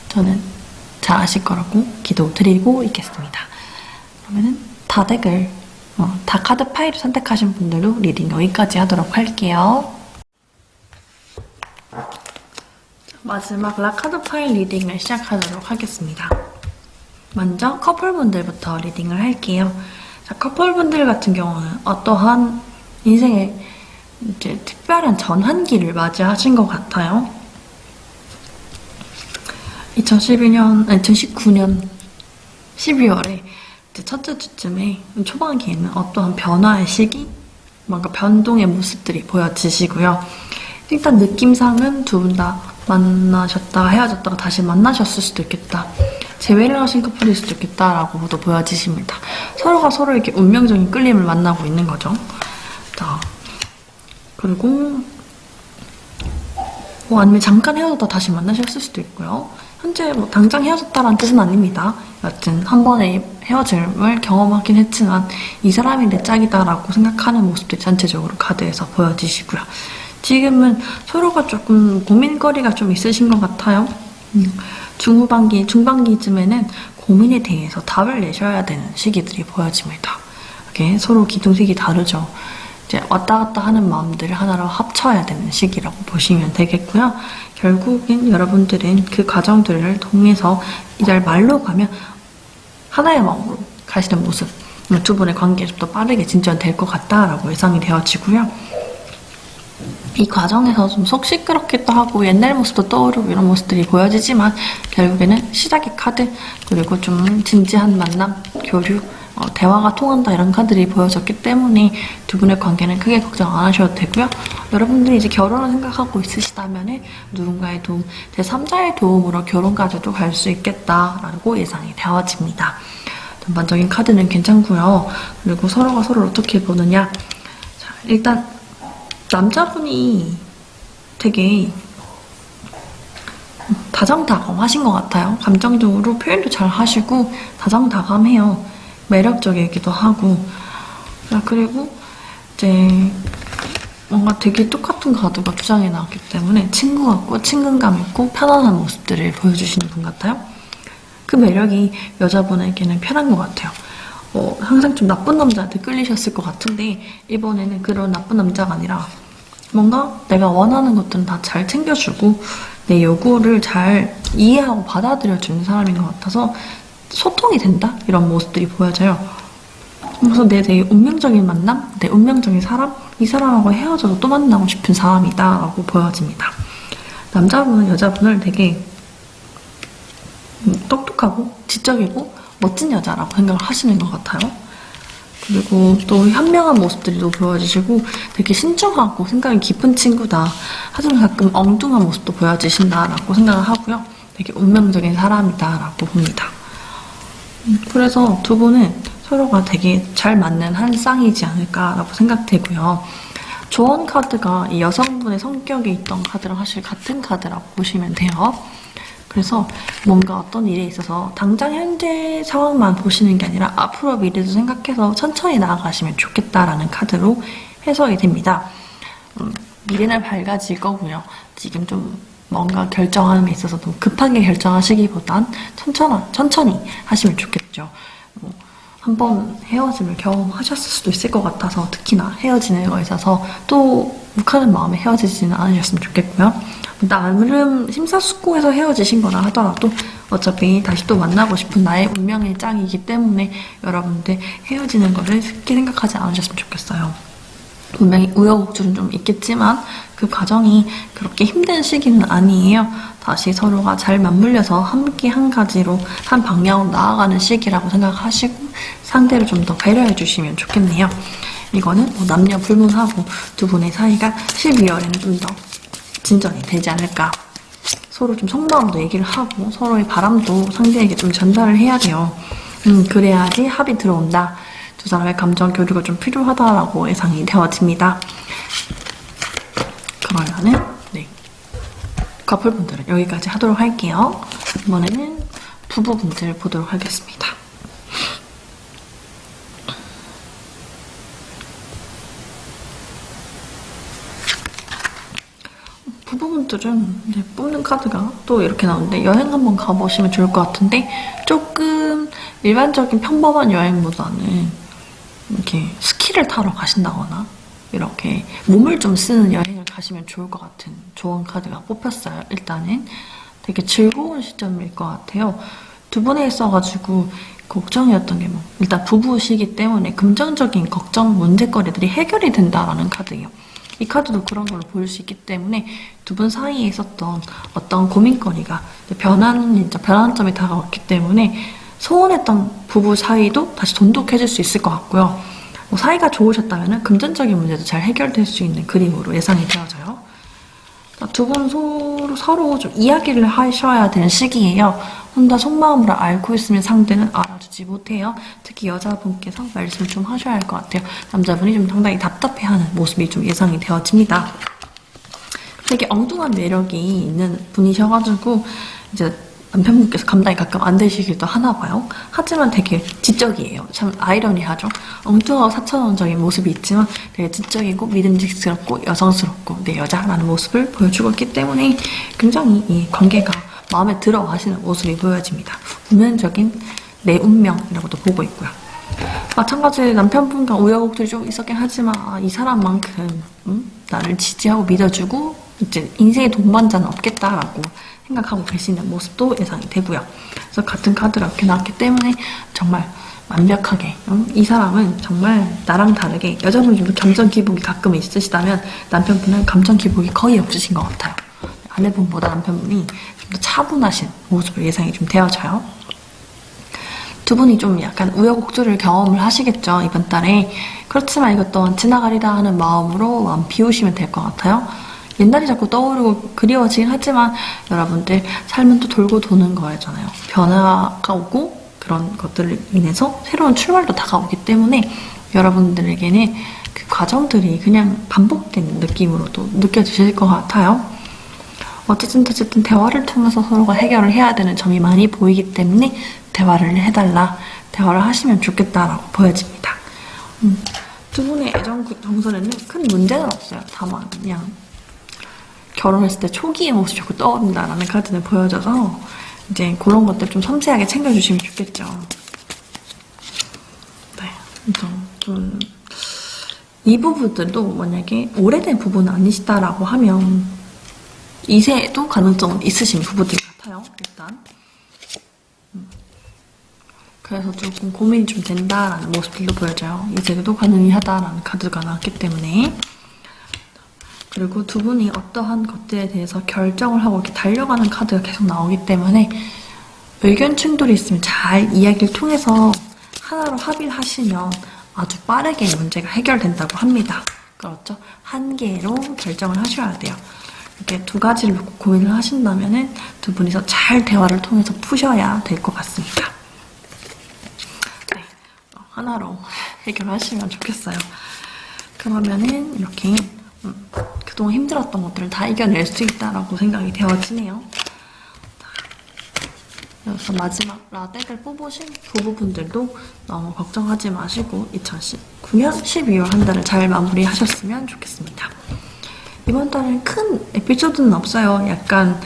저는 잘 하실 거라고 기도드리고 있겠습니다. 그러면은 다덱을 다 카드 파일을 선택하신 분들로 리딩 여기까지 하도록 할게요. 마지막 라카드 파일 리딩을 시작하도록 하겠습니다. 먼저 커플분들부터 리딩을 할게요. 자, 커플분들 같은 경우는 어떠한 인생의 이제 특별한 전환기를 맞이하신 것 같아요. 2019년 12월에 첫째 주쯤에 초반기에는 어떠한 변화의 시기, 뭔가 변동의 모습들이 보여지시고요. 일단 느낌상은 두 분 다 만나셨다가 헤어졌다가 다시 만나셨을 수도 있겠다. 재회를 하신 커플일 수도 있겠다라고도 보여지십니다. 서로가 서로에게 운명적인 끌림을 만나고 있는 거죠. 자, 그리고 아니면 잠깐 헤어졌다 다시 만나셨을 수도 있고요. 현재 당장 헤어졌다라는 뜻은 아닙니다. 여튼 한 번의 헤어짐을 경험하긴 했지만 이 사람이 내 짝이다라고 생각하는 모습들이 전체적으로 카드에서 보여지시고요. 지금은 서로가 조금 고민거리가 좀 있으신 것 같아요. 중반기쯤에는 고민에 대해서 답을 내셔야 되는 시기들이 보여집니다. 이렇게 서로 기둥색이 다르죠. 이제 왔다 갔다 하는 마음들을 하나로 합쳐야 되는 시기라고 보시면 되겠고요. 결국엔 여러분들은 그 과정들을 통해서 이달 말로 가면 하나의 마음으로 가시는 모습, 두 분의 관계가 좀 더 빠르게 진전될 것 같다라고 예상이 되어지고요. 이 과정에서 좀 속 시끄럽기도 하고 옛날 모습도 떠오르고 이런 모습들이 보여지지만 결국에는 시작의 카드, 그리고 좀 진지한 만남, 교류, 대화가 통한다 이런 카드들이 보여졌기 때문에 두 분의 관계는 크게 걱정 안 하셔도 되고요. 여러분들이 이제 결혼을 생각하고 있으시다면 누군가의 도움, 제3자의 도움으로 결혼까지도 갈 수 있겠다라고 예상이 되어집니다. 전반적인 카드는 괜찮고요. 그리고 서로가 서로를 어떻게 보느냐. 자, 일단 남자분이 되게 다정다감하신 것 같아요. 감정적으로 표현도 잘 하시고 다정다감해요. 매력적이기도 하고. 자, 그리고 이제 뭔가 되게 똑같은 카드가 두 장이 나왔기 때문에 친구 같고 친근감 있고 편안한 모습들을 보여주시는 분 같아요. 그 매력이 여자분에게는 편한 것 같아요. 항상 좀 나쁜 남자한테 끌리셨을 것 같은데 이번에는 그런 나쁜 남자가 아니라 뭔가 내가 원하는 것들은 다 잘 챙겨주고 내 요구를 잘 이해하고 받아들여주는 사람인 것 같아서 소통이 된다? 이런 모습들이 보여져요. 그래서 내 되게 운명적인 만남, 내 운명적인 사람, 이 사람하고 헤어져서 또 만나고 싶은 사람이다 라고 보여집니다. 남자분은 여자분을 되게 똑똑하고 지적이고 멋진 여자라고 생각을 하시는 것 같아요. 그리고 또 현명한 모습들이 또 보여지시고 되게 신중하고 생각이 깊은 친구다. 하지만 가끔 엉뚱한 모습도 보여지신다라고 생각을 하고요. 되게 운명적인 사람이다라고 봅니다. 그래서 두 분은 서로가 되게 잘 맞는 한 쌍이지 않을까라고 생각되고요. 조언 카드가 이 여성분의 성격에 있던 카드랑 사실 같은 카드라고 보시면 돼요. 그래서 뭔가 어떤 일에 있어서 당장 현재 상황만 보시는 게 아니라 앞으로 미래도 생각해서 천천히 나아가시면 좋겠다라는 카드로 해석이 됩니다. 미래는 밝아질 거고요. 지금 좀 뭔가 결정하는 데 있어서 좀 급하게 결정하시기보단 천천히 하시면 좋겠죠. 한번 헤어짐을 경험하셨을 수도 있을 것 같아서 특히나 헤어지는 거에 있어서 또 욱하는 마음에 헤어지지는 않으셨으면 좋겠고요. 나름 심사숙고해서 헤어지신 거라 하더라도 어차피 다시 또 만나고 싶은 나의 운명의 짝이기 때문에 여러분들 헤어지는 거를 쉽게 생각하지 않으셨으면 좋겠어요. 분명히 우여곡절은 좀 있겠지만 그 과정이 그렇게 힘든 시기는 아니에요. 다시 서로가 잘 맞물려서 함께 한 가지로 한 방향으로 나아가는 시기라고 생각하시고 상대를 좀 더 배려해 주시면 좋겠네요. 이거는 남녀 불문하고 두 분의 사이가 12월에는 좀 더 진전이 되지 않을까. 서로 좀 속마음도 얘기를 하고 서로의 바람도 상대에게 좀 전달을 해야 돼요. 그래야지 합이 들어온다. 두 사람의 감정 교류가 좀 필요하다라고 예상이 되어집니다. 그러면은 커플분들은 여기까지 하도록 할게요. 이번에는 부부분들 보도록 하겠습니다. 부부분들은 이제 뽑는 카드가 또 이렇게 나오는데 여행 한번 가보시면 좋을 것 같은데 조금 일반적인 평범한 여행보다는 이렇게 스키를 타러 가신다거나 이렇게 몸을 좀 쓰는 여행을 가시면 좋을 것 같은 좋은 카드가 뽑혔어요. 일단은 되게 즐거운 시점일 것 같아요. 두 분에 있어가지고 걱정이었던 게 일단 부부시기 때문에 금전적인 걱정, 문제거리들이 해결이 된다라는 카드예요. 이 카드도 그런 걸로 보일 수 있기 때문에 두 분 사이에 있었던 어떤 고민거리가 변환점이 다가왔기 때문에 소원했던 부부 사이도 다시 돈독해질 수 있을 것 같고요. 사이가 좋으셨다면 금전적인 문제도 잘 해결될 수 있는 그림으로 예상이 되어져요. 두 분 서로 좀 이야기를 하셔야 되는 시기예요. 혼자 속마음으로 앓고 있으면 상대는 알아주지 못해요. 특히 여자분께서 말씀을 좀 하셔야 할 것 같아요. 남자분이 좀 상당히 답답해하는 모습이 좀 예상이 되어집니다. 되게 엉뚱한 매력이 있는 분이셔가지고 이제 남편분께서 감당이 가끔 안 되시기도 하나 봐요. 하지만 되게 지적이에요. 참 아이러니하죠. 엉뚱하고 사차원적인 모습이 있지만 되게 지적이고 믿음직스럽고 여성스럽고 내 여자라는 모습을 보여주고 있기 때문에 굉장히 이 관계가 마음에 들어 하시는 모습이 보여집니다. 운명적인 내 운명이라고도 보고 있고요. 마찬가지로 남편분과 우여곡절이 좀 있었긴 하지만 이 사람만큼 나를 지지하고 믿어주고 이제 인생의 동반자는 없겠다라고 생각하고 계시는 모습도 예상이 되고요. 그래서 같은 카드가 이렇게 나왔기 때문에 정말 완벽하게 이 사람은 정말 나랑 다르게 여자분이 감정 기복이 가끔 있으시다면 남편분은 감정 기복이 거의 없으신 것 같아요. 아내분보다 남편분이 좀 더 차분하신 모습을 예상이 좀 되어져요. 두 분이 좀 약간 우여곡절을 경험을 하시겠죠, 이번 달에. 그렇지만 이것 또한 지나가리라 하는 마음으로 마음 비우시면 될 것 같아요. 옛날이 자꾸 떠오르고 그리워지긴 하지만 여러분들 삶은 또 돌고 도는 거잖아요. 변화가 오고 그런 것들을 인해서 새로운 출발도 다가오기 때문에 여러분들에게는 그 과정들이 그냥 반복되는 느낌으로도 느껴지실 것 같아요. 어쨌든 대화를 통해서 서로가 해결을 해야 되는 점이 많이 보이기 때문에 대화를 해달라, 대화를 하시면 좋겠다라고 보여집니다. 두 분의 애정 정서에는 큰 문제는 없어요. 다만 그냥 결혼했을 때 초기의 모습이 자꾸 떠오른다라는 카드는 보여져서 이제 그런 것들 좀 섬세하게 챙겨주시면 좋겠죠. 네, 좀 이 부부들도 만약에 오래된 부부는 아니시다라고 하면 2세도 가능성은 있으신 부부들 같아요, 일단. 그래서 조금 고민이 좀 된다라는 모습들도 보여져요. 2세도 가능하다라는 카드가 나왔기 때문에. 그리고 두 분이 어떠한 것들에 대해서 결정을 하고 이렇게 달려가는 카드가 계속 나오기 때문에 의견 충돌이 있으면 잘 이야기를 통해서 하나로 합의를 하시면 아주 빠르게 문제가 해결된다고 합니다. 그렇죠? 한 개로 결정을 하셔야 돼요. 이렇게 두 가지를 놓고 고민을 하신다면은 두 분이서 잘 대화를 통해서 푸셔야 될 것 같습니다. 네, 하나로 해결하시면 좋겠어요. 그러면은 이렇게 그동안 힘들었던 것들을 다 이겨낼 수 있다라고 생각이 되어지네요. 그래서 마지막 라덱을 뽑으신 부부분들도 너무 걱정하지 마시고 2019년 12월 한 달을 잘 마무리하셨으면 좋겠습니다. 이번 달은 큰 에피소드는 없어요. 약간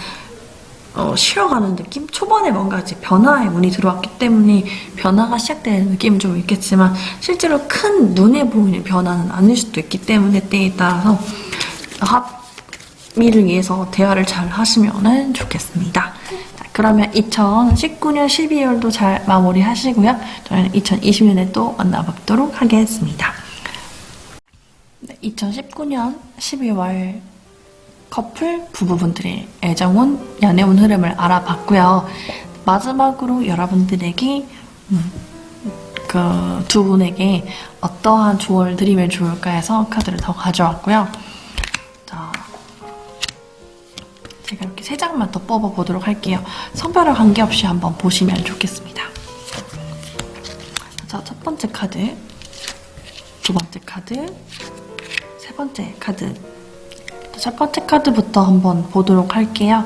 쉬어가는 느낌? 초반에 뭔가 이제 변화의 운이 들어왔기 때문에 변화가 시작되는 느낌은 좀 있겠지만 실제로 큰 눈에 보이는 변화는 아닐 수도 있기 때문에 때에 따라서 합의를 위해서 대화를 잘 하시면 좋겠습니다. 자, 그러면 2019년 12월도 잘 마무리하시고요. 저희는 2020년에 또 만나뵙도록 하겠습니다. 2019년 12월 커플 부부분들의 애정운, 연애운 흐름을 알아봤고요. 마지막으로 여러분들에게 그 두 분에게 어떠한 조언을 드리면 좋을까 해서 카드를 더 가져왔고요. 자, 제가 이렇게 3장만 더 뽑아보도록 할게요. 성별에 관계없이 한번 보시면 좋겠습니다. 자, 첫 번째 카드, 두 번째 카드, 세 번째 카드. 첫 번째 카드부터 한번 보도록 할게요.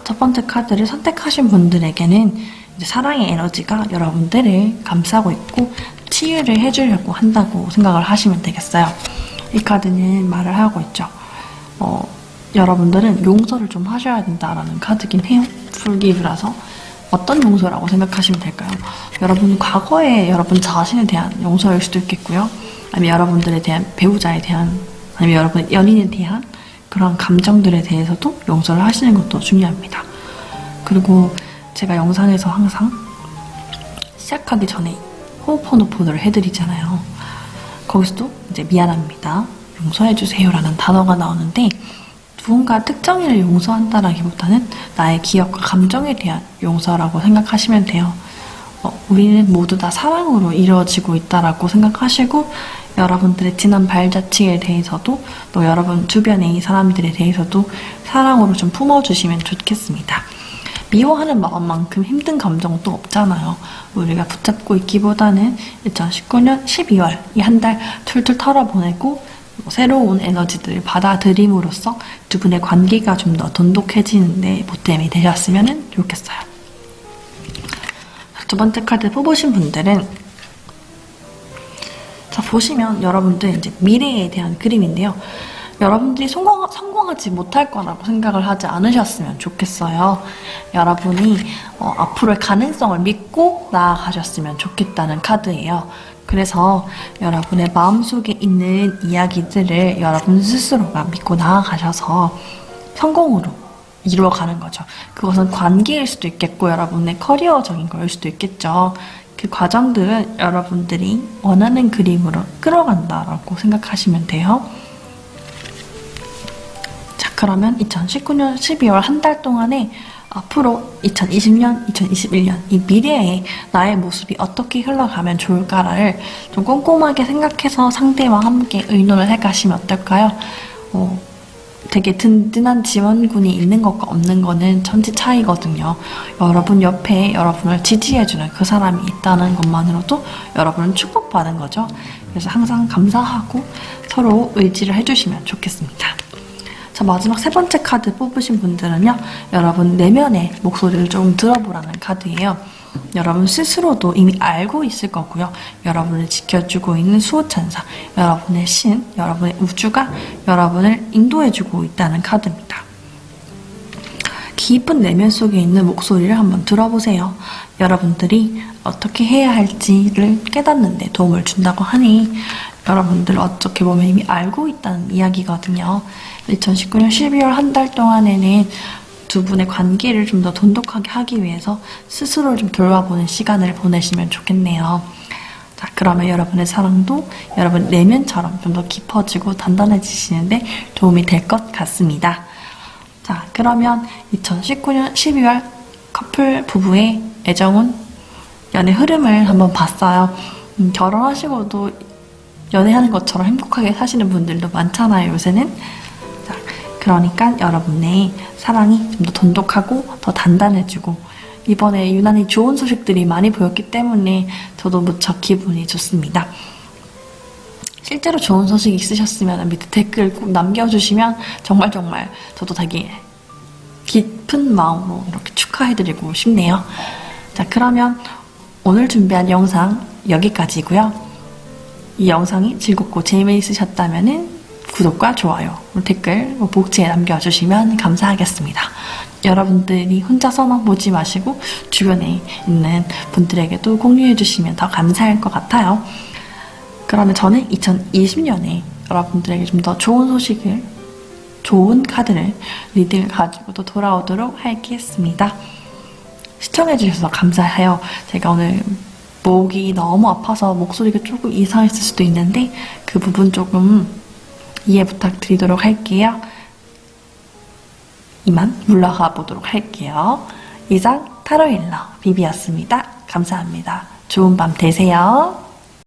첫 번째 카드를 선택하신 분들에게는 이제 사랑의 에너지가 여러분들을 감싸고 있고 치유를 해주려고 한다고 생각을 하시면 되겠어요. 이 카드는 말을 하고 있죠. 여러분들은 용서를 좀 하셔야 된다라는 카드긴 해요. 풀기브라서. 어떤 용서라고 생각하시면 될까요? 여러분 과거에 여러분 자신에 대한 용서일 수도 있겠고요. 아니면 여러분들에 대한 배우자에 대한, 아니면 여러분 연인에 대한 그런 감정들에 대해서도 용서를 하시는 것도 중요합니다. 그리고 제가 영상에서 항상 시작하기 전에 호호포노포노를 해드리잖아요. 거기서도 이제 미안합니다, 용서해주세요 라는 단어가 나오는데 누군가 특정인을 용서한다라기보다는 나의 기억과 감정에 대한 용서라고 생각하시면 돼요. 우리는 모두 다 사랑으로 이루어지고 있다라고 생각하시고 여러분들의 지난 발자취에 대해서도 또 여러분 주변의 사람들에 대해서도 사랑으로 좀 품어주시면 좋겠습니다. 미워하는 마음만큼 힘든 감정도 없잖아요. 우리가 붙잡고 있기보다는 2019년 12월 이 한 달 툴툴 털어보내고 새로운 에너지들을 받아들임으로써 두 분의 관계가 좀 더 돈독해지는데 보탬이 되셨으면 좋겠어요. 두 번째 카드 뽑으신 분들은 자, 보시면 여러분들 이제 미래에 대한 그림인데요. 여러분들이 성공하지 못할 거라고 생각을 하지 않으셨으면 좋겠어요. 여러분이 앞으로의 가능성을 믿고 나아가셨으면 좋겠다는 카드예요. 그래서 여러분의 마음속에 있는 이야기들을 여러분 스스로가 믿고 나아가셔서 성공으로 이루어가는 거죠. 그것은 관계일 수도 있겠고 여러분의 커리어적인 거일 수도 있겠죠. 그 과정들은 여러분들이 원하는 그림으로 끌어간다라고 생각하시면 돼요. 자, 그러면 2019년 12월 한 달 동안에 앞으로 2020년, 2021년 이 미래에 나의 모습이 어떻게 흘러가면 좋을까를 좀 꼼꼼하게 생각해서 상대와 함께 의논을 해가시면 어떨까요? 되게 든든한 지원군이 있는 것과 없는 거는 천지 차이거든요. 여러분 옆에 여러분을 지지해주는 그 사람이 있다는 것만으로도 여러분은 축복받은 거죠. 그래서 항상 감사하고 서로 의지를 해주시면 좋겠습니다. 자, 마지막 세 번째 카드 뽑으신 분들은요, 여러분 내면의 목소리를 조금 들어보라는 카드예요. 여러분 스스로도 이미 알고 있을 거고요. 여러분을 지켜주고 있는 수호천사, 여러분의 신, 여러분의 우주가 여러분을 인도해주고 있다는 카드입니다. 깊은 내면 속에 있는 목소리를 한번 들어보세요. 여러분들이 어떻게 해야 할지를 깨닫는 데 도움을 준다고 하니 여러분들 어떻게 보면 이미 알고 있다는 이야기거든요. 2019년 12월 한 달 동안에는 두 분의 관계를 좀 더 돈독하게 하기 위해서 스스로를 좀 돌아보는 시간을 보내시면 좋겠네요. 자, 그러면 여러분의 사랑도 여러분 내면처럼 좀 더 깊어지고 단단해지시는데 도움이 될 것 같습니다. 자, 그러면 2019년 12월 커플 부부의 애정운 연애 흐름을 한번 봤어요. 결혼하시고도 연애하는 것처럼 행복하게 사시는 분들도 많잖아요, 요새는. 자, 그러니까 여러분의 사랑이 좀 더 돈독하고 더 단단해지고 이번에 유난히 좋은 소식들이 많이 보였기 때문에 저도 무척 기분이 좋습니다. 실제로 좋은 소식 있으셨으면 밑에 댓글 꼭 남겨주시면 정말 저도 되게 깊은 마음으로 이렇게 축하해드리고 싶네요. 자, 그러면 오늘 준비한 영상 여기까지고요. 이 영상이 즐겁고 재미있으셨다면 구독과 좋아요, 댓글 복지에 남겨주시면 감사하겠습니다. 여러분들이 혼자서만 보지 마시고 주변에 있는 분들에게도 공유해주시면 더 감사할 것 같아요. 그러면 저는 2020년에 여러분들에게 좀 더 좋은 소식을, 좋은 카드를, 리딩을 가지고 또 돌아오도록 하겠습니다. 시청해주셔서 감사해요. 제가 오늘 목이 너무 아파서 목소리가 조금 이상했을 수도 있는데 그 부분 조금 이해 부탁드리도록 할게요. 이만 물러가 보도록 할게요. 이상 타로힐러 비비였습니다. 감사합니다. 좋은 밤 되세요.